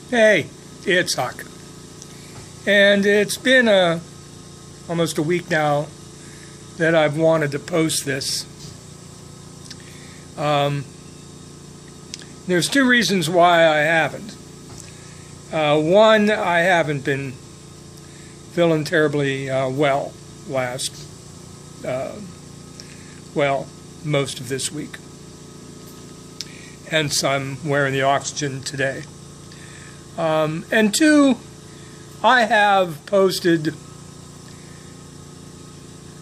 Hey, it's Huck. And it's been almost a week now that I've wanted to post this. There's two reasons why I haven't. One, I haven't been feeling terribly well most of this week. Hence, I'm wearing the oxygen today. And two, I have posted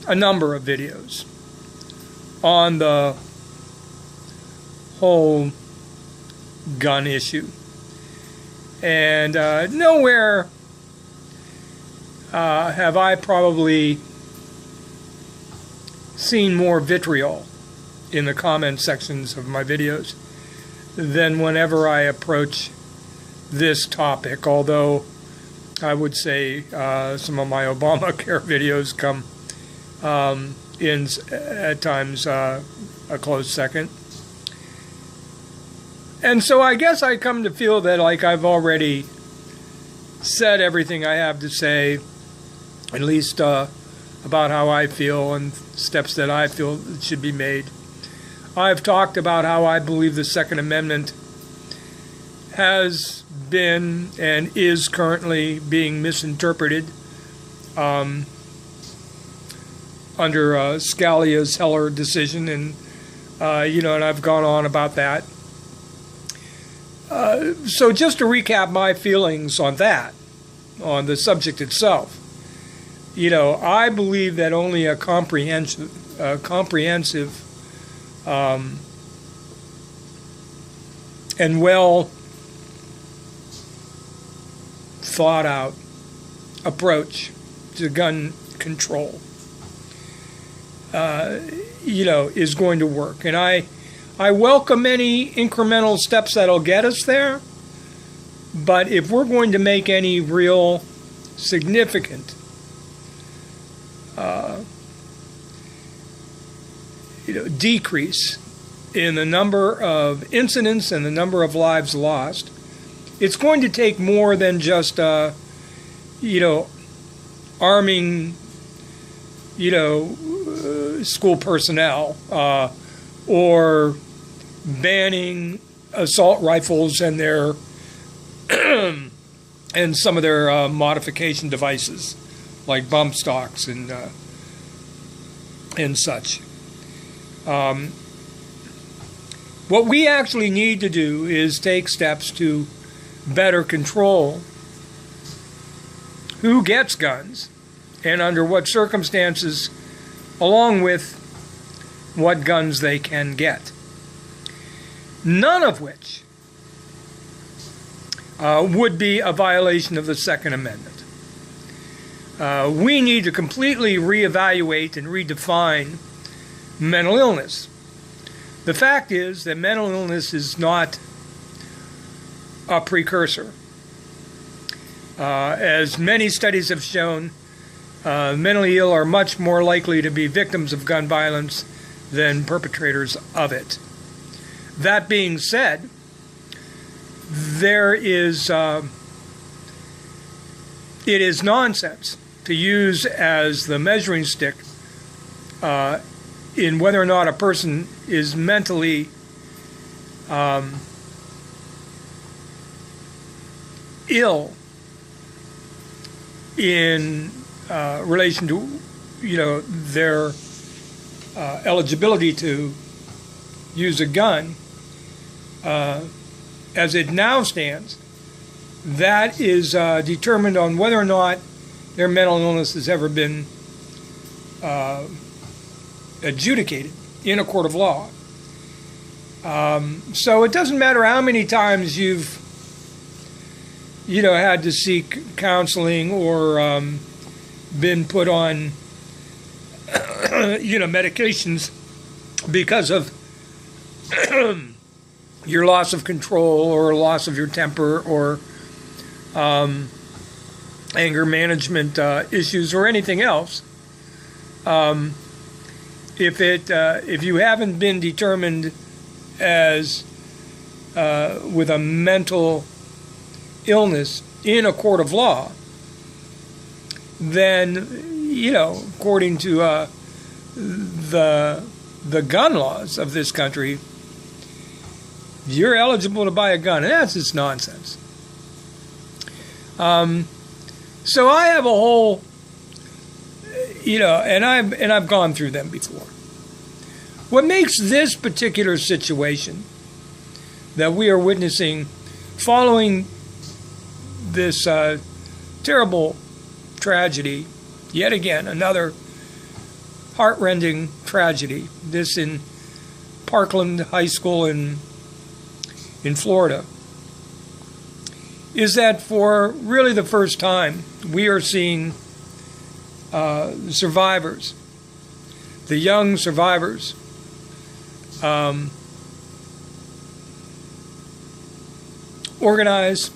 a number of videos on the whole gun issue. And nowhere have I probably seen more vitriol in the comment sections of my videos than whenever I approach this topic, although I would say some of my Obamacare videos come in at times a close second. And so I guess I come to feel that like I've already said everything I have to say, at least about how I feel and steps that I feel should be made. I've talked about how I believe the Second Amendment has been and is currently being misinterpreted under Scalia's Heller decision, and and I've gone on about that. So just to recap my feelings on that, on the subject itself, I believe that only a comprehensive and well thought out approach to gun control is going to work. And I welcome any incremental steps that'll get us there, but if we're going to make any real significant decrease in the number of incidents and the number of lives lost, it's going to take more than just arming school personnel or banning assault rifles and their and some of their modification devices like bump stocks and such. What we actually need to do is take steps to better control who gets guns and under what circumstances, along with what guns they can get. None of which would be a violation of the Second Amendment. We need to completely reevaluate and redefine mental illness. The fact is that mental illness is not a precursor. As many studies have shown, mentally ill are much more likely to be victims of gun violence than perpetrators of it. That being said, it is nonsense to use as the measuring stick in whether or not a person is mentally ill in relation to their eligibility to use a gun. As it now stands, that is determined on whether or not their mental illness has ever been adjudicated in a court of law. So it doesn't matter how many times you've had to seek counseling or been put on medications because of your loss of control or loss of your temper or anger management issues or anything else. If you haven't been determined as with a mental illness in a court of law, then, according to the gun laws of this country, you're eligible to buy a gun. And that's just nonsense. So I have a whole, and I've gone through them before. What makes this particular situation that we are witnessing following this terrible tragedy, yet again, another heartrending tragedy, this in Parkland High School in Florida, is that for really the first time, we are seeing survivors, the young survivors, organize,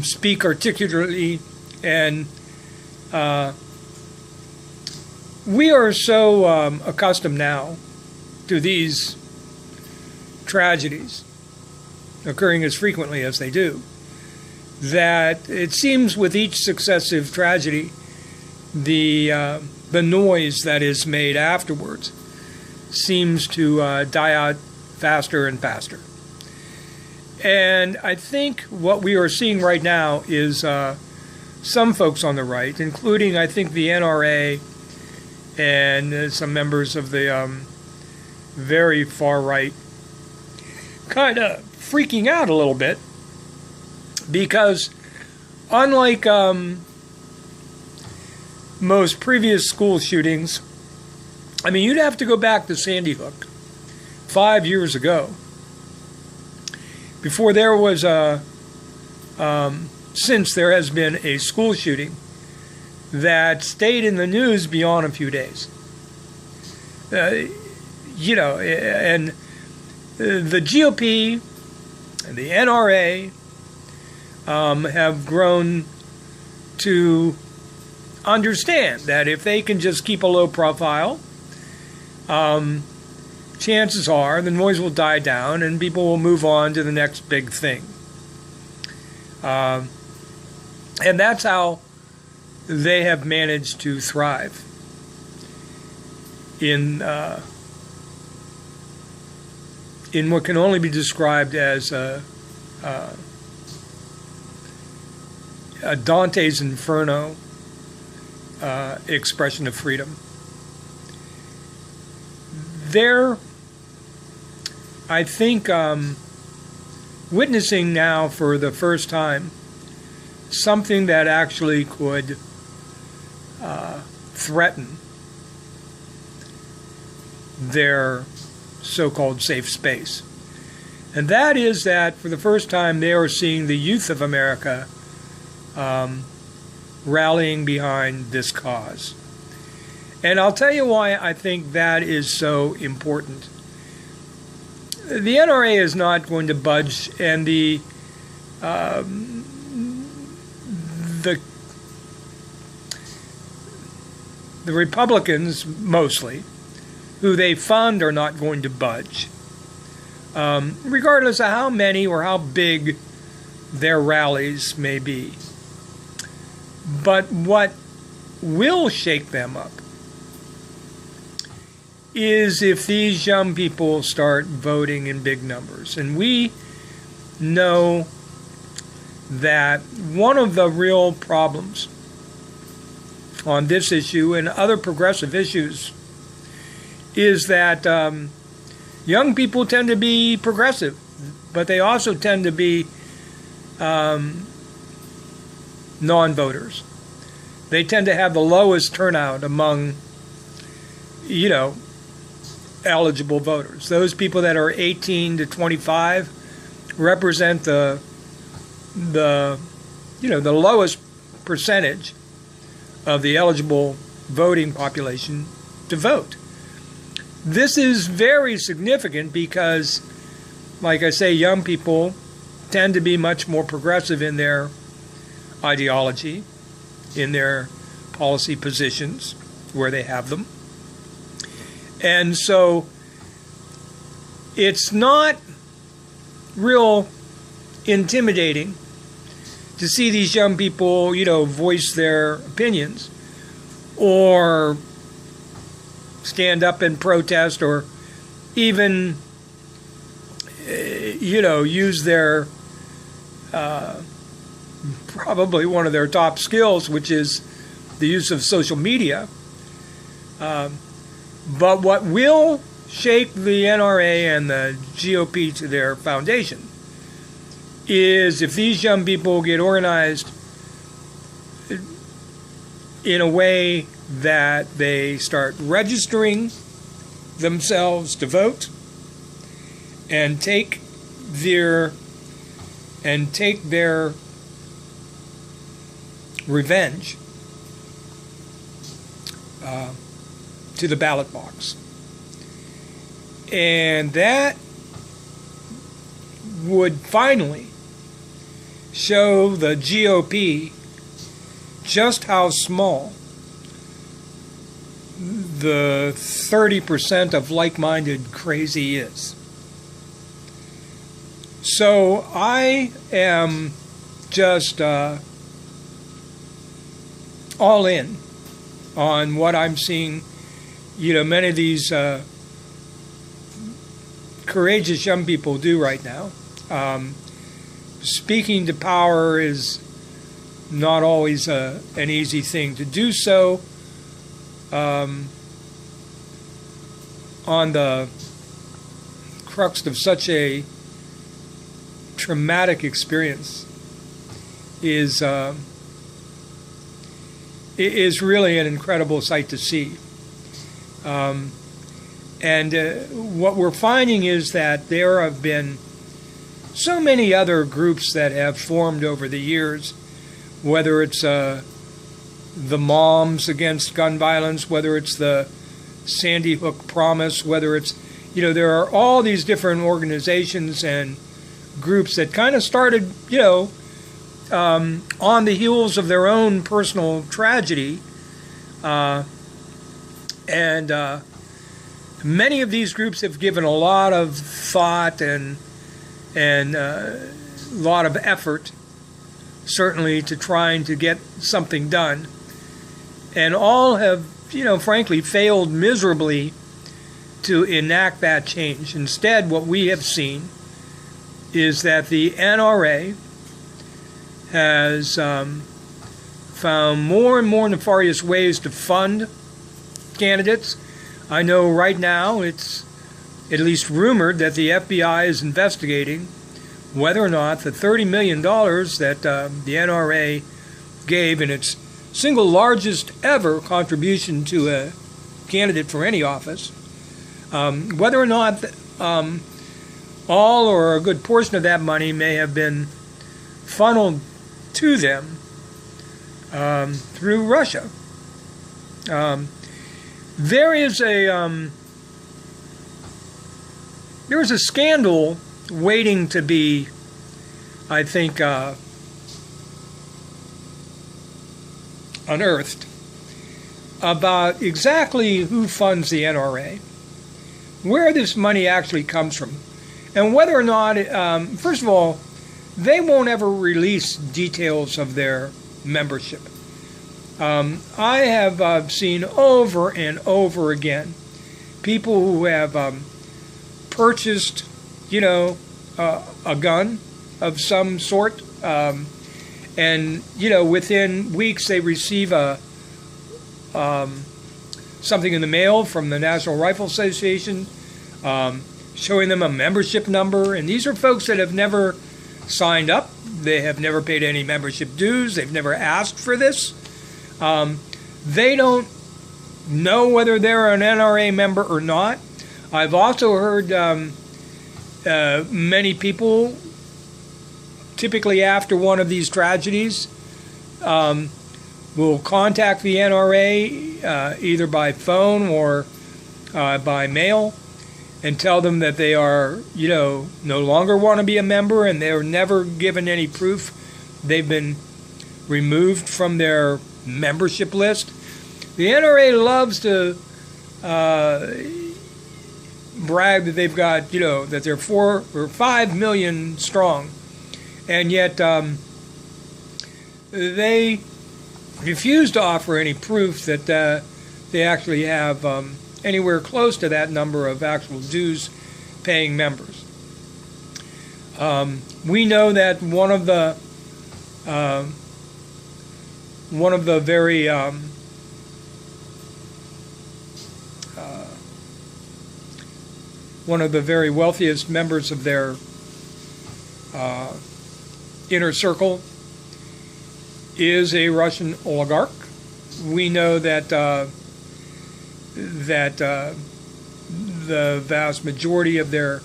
speak articulately, and we are so accustomed now to these tragedies occurring as frequently as they do, that it seems with each successive tragedy, the noise that is made afterwards seems to die out faster and faster. And I think what we are seeing right now is some folks on the right, including I think the NRA and some members of the very far right, kind of freaking out a little bit, because unlike most previous school shootings, I mean, you'd have to go back to Sandy Hook 5 years ago before there was since there has been a school shooting that stayed in the news beyond a few days. And the GOP and the NRA have grown to understand that if they can just keep a low profile, chances are the noise will die down and people will move on to the next big thing. And that's how they have managed to thrive in what can only be described as a Dante's Inferno expression of freedom. They're, I think, witnessing now for the first time something that actually could threaten their so-called safe space. And that is that for the first time they are seeing the youth of America rallying behind this cause. And I'll tell you why I think that is so important. The NRA is not going to budge, and the Republicans, mostly, who they fund, are not going to budge, regardless of how many or how big their rallies may be. But what will shake them up is if these young people start voting in big numbers. And we know that one of the real problems on this issue and other progressive issues is that young people tend to be progressive, but they also tend to be non-voters. They tend to have the lowest turnout among, eligible voters. Those people that are 18 to 25 represent the lowest percentage of the eligible voting population to vote. This is very significant because, like I say, young people tend to be much more progressive in their ideology, in their policy positions, where they have them. And so it's not real intimidating to see these young people, voice their opinions or stand up and protest or even, use their, probably one of their top skills, which is the use of social media. But what will shake the NRA and the GOP to their foundation is if these young people get organized in a way that they start registering themselves to vote and take their revenge to the ballot box. And that would finally show the GOP just how small the 30% of like-minded crazy is. So I am just all in on what I'm seeing. Many of these courageous young people do right now. Speaking to power is not always an easy thing to do so. On the crux of such a traumatic experience is really an incredible sight to see. And what we're finding is that there have been so many other groups that have formed over the years, whether it's the Moms Against Gun Violence, whether it's the Sandy Hook Promise, whether it's, there are all these different organizations and groups that kind of started, on the heels of their own personal tragedy. And many of these groups have given a lot of thought and a lot of effort, certainly, to trying to get something done. And all have, frankly, failed miserably to enact that change. Instead, what we have seen is that the NRA has found more and more nefarious ways to fund candidates. I know right now it's at least rumored that the FBI is investigating whether or not the $30 million that the NRA gave in its single largest ever contribution to a candidate for any office, whether or not all or a good portion of that money may have been funneled to them through Russia. There is a scandal waiting to be, I think, unearthed about exactly who funds the NRA, where this money actually comes from, and whether or not, first of all, they won't ever release details of their membership. I have seen over and over again people who have purchased, a gun of some sort, and within weeks they receive something in the mail from the National Rifle Association showing them a membership number. And these are folks that have never signed up. They have never paid any membership dues. They've never asked for this. They don't know whether they're an NRA member or not. I've also heard many people, typically after one of these tragedies, will contact the NRA either by phone or by mail and tell them that they are, no longer want to be a member, and they're never given any proof they've been removed from their membership list. The NRA loves to brag that they've got, that they're 4 or 5 million strong. and yet they refuse to offer any proof that they actually have anywhere close to that number of actual dues-paying members. We know that one of the very wealthiest members of their inner circle is a Russian oligarch. We know that the vast majority of their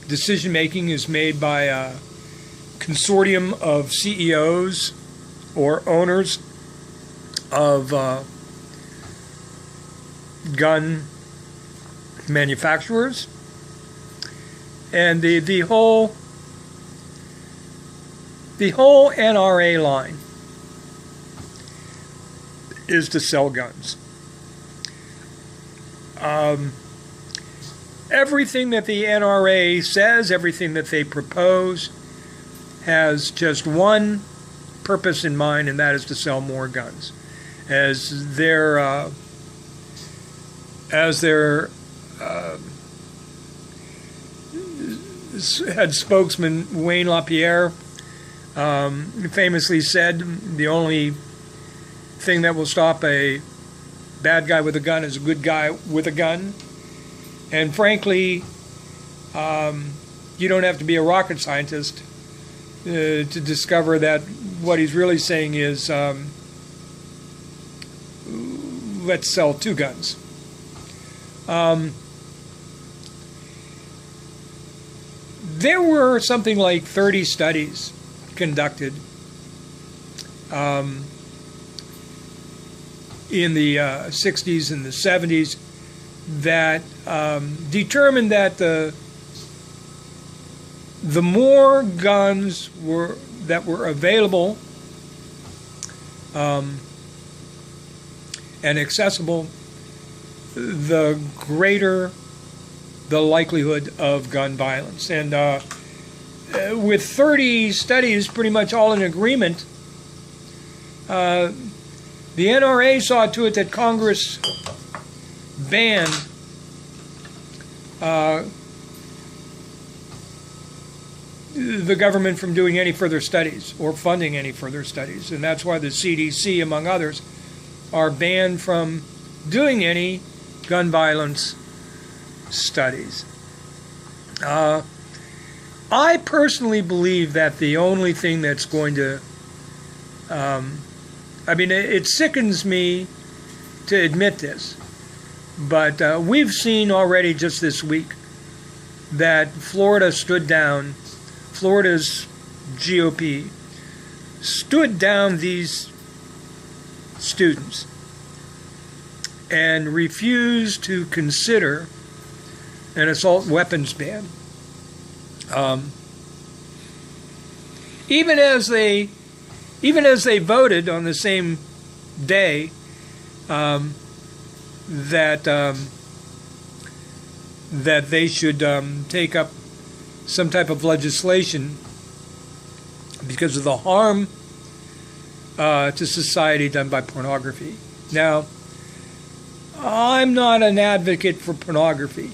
decision making is made by a consortium of CEOs or owners of gun manufacturers, and the whole NRA line is to sell guns. Everything that the NRA says, everything that they propose, has just one purpose in mind, and that is to sell more guns. As their head spokesman Wayne LaPierre famously said, the only thing that will stop a bad guy with a gun is a good guy with a gun. And frankly, you don't have to be a rocket scientist to discover that what he's really saying is, let's sell 2 guns. There were something like 30 studies conducted in the 60s and the 70s that determined that the more guns that were available and accessible, the greater the likelihood of gun violence. And with 30 studies pretty much all in agreement, the NRA saw to it that Congress banned the government from doing any further studies or funding any further studies. And that's why the CDC, among others, are banned from doing any gun violence studies. I personally believe that the only thing that's going to, it sickens me to admit this, but we've seen already just this week that Florida's GOP stood down these students and refused to consider an assault weapons ban. Even as they voted on the same day that they should take up some type of legislation because of the harm to society done by pornography. Now, I'm not an advocate for pornography,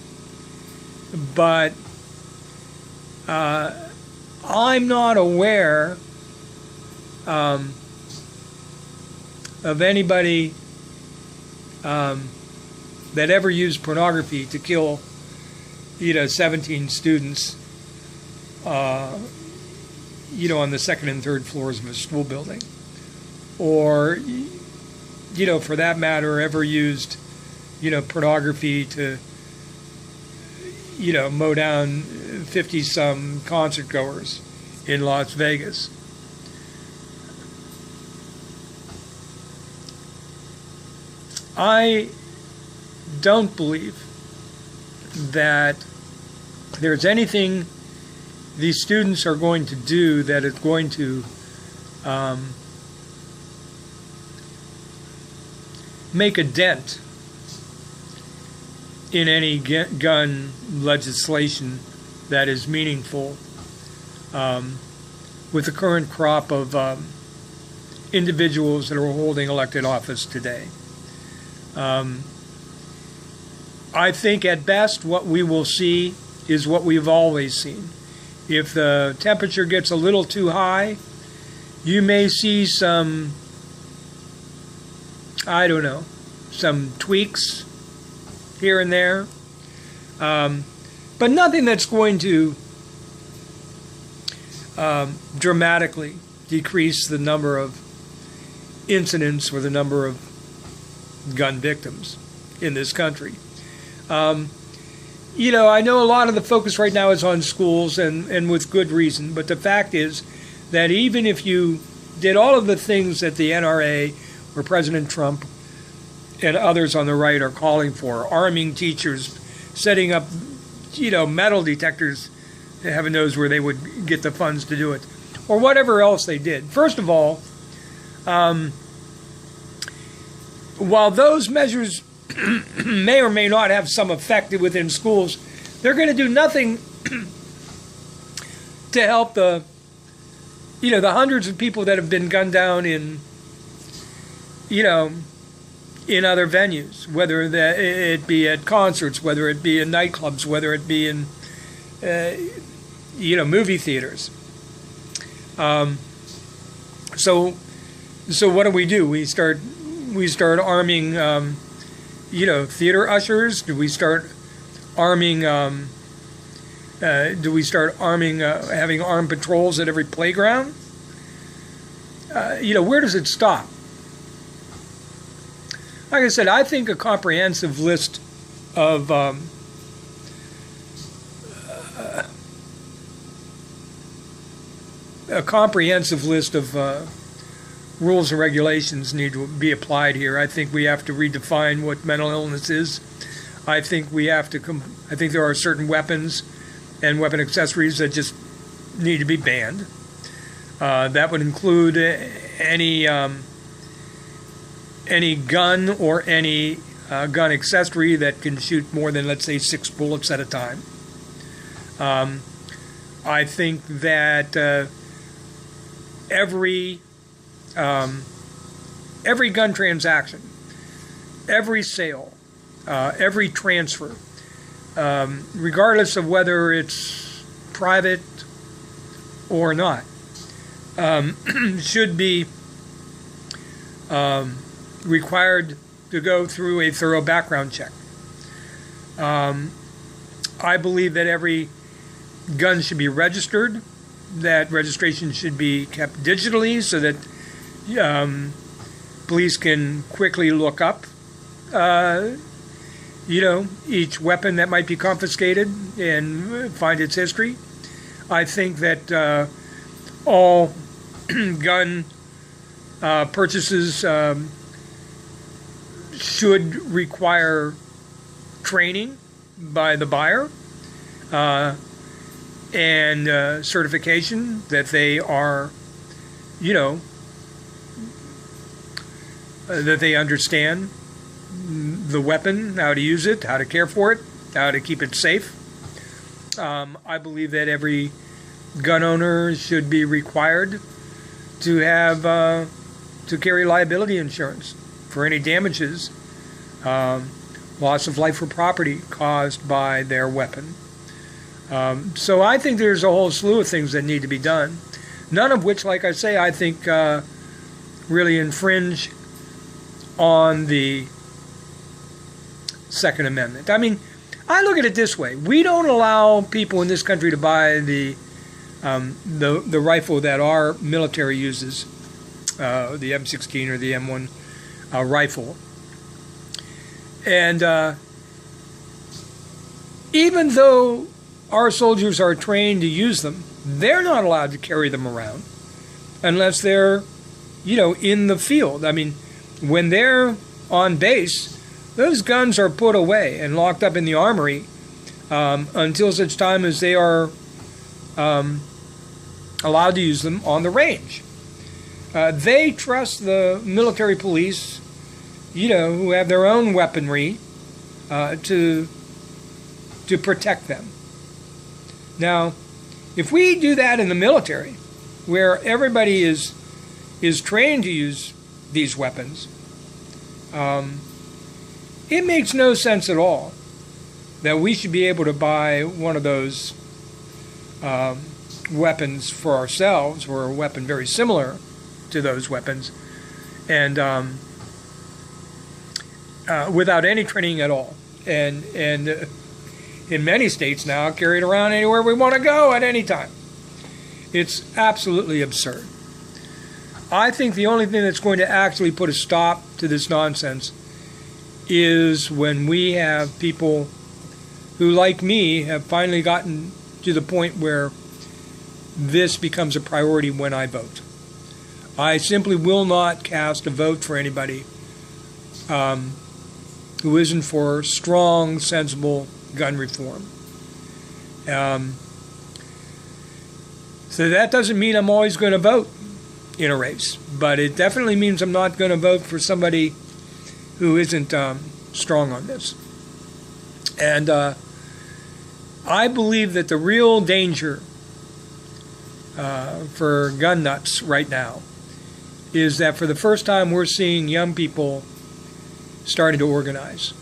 but I'm not aware of anybody that ever used pornography to kill 17 students on the second and third floors of a school building, or for that matter ever used pornography to mow down 50-some concert goers in Las Vegas. I don't believe that there's anything these students are going to do that is going to make a dent in any gun legislation that is meaningful with the current crop of individuals that are holding elected office today. I think at best what we will see is what we've always seen. If the temperature gets a little too high, you may see some, I don't know, some tweaks here and there, but nothing that's going to dramatically decrease the number of incidents or the number of gun victims in this country. You know, I know a lot of the focus right now is on schools, and with good reason, but the fact is that even if you did all of the things that the NRA or President Trump and others on the right are calling for, arming teachers, setting up, you know, metal detectors, heaven knows where they would get the funds to do it, or whatever else they did. First of all, while those measures may or may not have some effect within schools, they're going to do nothing to help the, you know, the hundreds of people that have been gunned down in, you know, in other venues, whether that it be at concerts, whether it be in nightclubs, whether it be in, you know, movie theaters. So what do? We start arming, you know, theater ushers? Do we start arming? Having armed patrols at every playground? You know, where does it stop? Like I said, I think a comprehensive list of rules and regulations need to be applied here. I think we have to redefine what mental illness is. I think we have to. I think there are certain weapons and weapon accessories that just need to be banned. That would include any gun or any gun accessory that can shoot more than, let's say, 6 bullets at a time. I think that every gun transaction, every sale, every transfer, regardless of whether it's private or not, should be required to go through a thorough background check. I believe that every gun should be registered, that registration should be kept digitally so that police can quickly look up, you know, each weapon that might be confiscated and find its history. I think that all gun purchases should require training by the buyer and certification that they are, you know, that they understand the weapon, how to use it, how to care for it, how to keep it safe. I believe that every gun owner should be required to have to carry liability insurance for any damages, loss of life or property caused by their weapon. So I think there's a whole slew of things that need to be done, none of which, like I say, I think really infringe on the Second Amendment. I mean, I look at it this way: we don't allow people in this country to buy the rifle that our military uses, the M16 or the M1 rifle, and even though our soldiers are trained to use them, they're not allowed to carry them around unless they're, you know, in the field. I mean, when they're on base, those guns are put away and locked up in the armory until such time as they are allowed to use them on the range. They trust the military police, you know, who have their own weaponry to protect them. Now, if we do that in the military, where everybody is trained to use these weapons, it makes no sense at all that we should be able to buy one of those weapons for ourselves, or a weapon very similar to those weapons, and without any training at all, and in many states now carry it around anywhere we want to go at any time. It's absolutely absurd. I think the only thing that's going to actually put a stop to this nonsense is when we have people who, like me, have finally gotten to the point where this becomes a priority when I vote. I simply will not cast a vote for anybody who isn't for strong, sensible gun reform. So that doesn't mean I'm always going to vote in a race, but it definitely means I'm not going to vote for somebody who isn't strong on this. And I believe that the real danger for gun nuts right now is that for the first time we're seeing young people starting to organize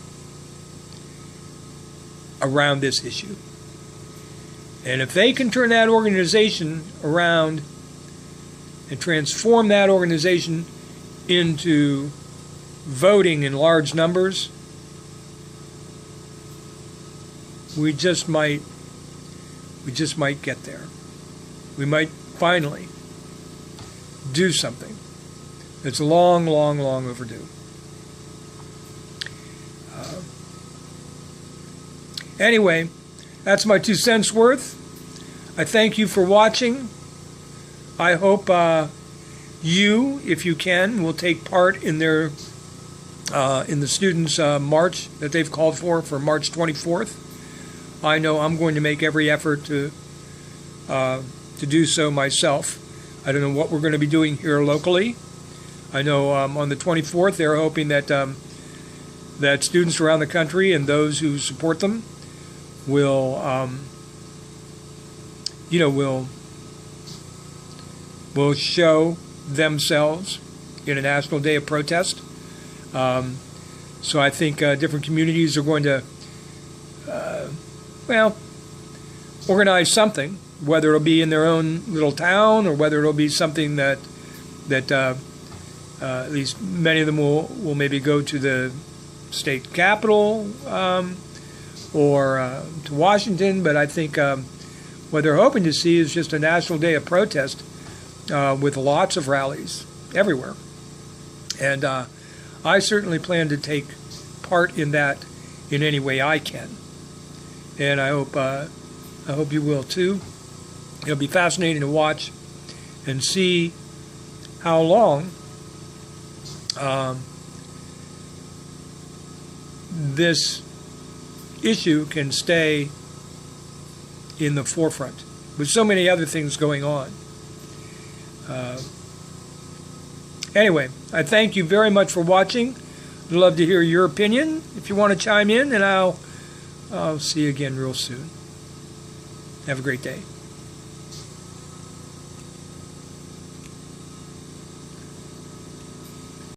around this issue. And if they can turn that organization around and transform that organization into voting in large numbers, we just might get there. We might finally do something that's long, long, long overdue. Anyway, that's my 2 cents worth. I thank you for watching. I hope you, if you can, will take part in their in the students' march that they've called for March 24th. I know I'm going to make every effort to do so myself. I don't know what we're going to be doing here locally. I know on the 24th they're hoping that that students around the country and those who support them will will show themselves in a national day of protest. So I think different communities are going to organize something, whether it'll be in their own little town or whether it'll be something that at least many of them will maybe go to the state capitol or to Washington. But I think what they're hoping to see is just a national day of protest with lots of rallies everywhere. And I certainly plan to take part in that in any way I can. And I hope you will too. It'll be fascinating to watch and see how long this issue can stay in the forefront with so many other things going on. Anyway, I thank you very much for watching. I'd love to hear your opinion if you want to chime in, and I'll see you again real soon. Have a great day.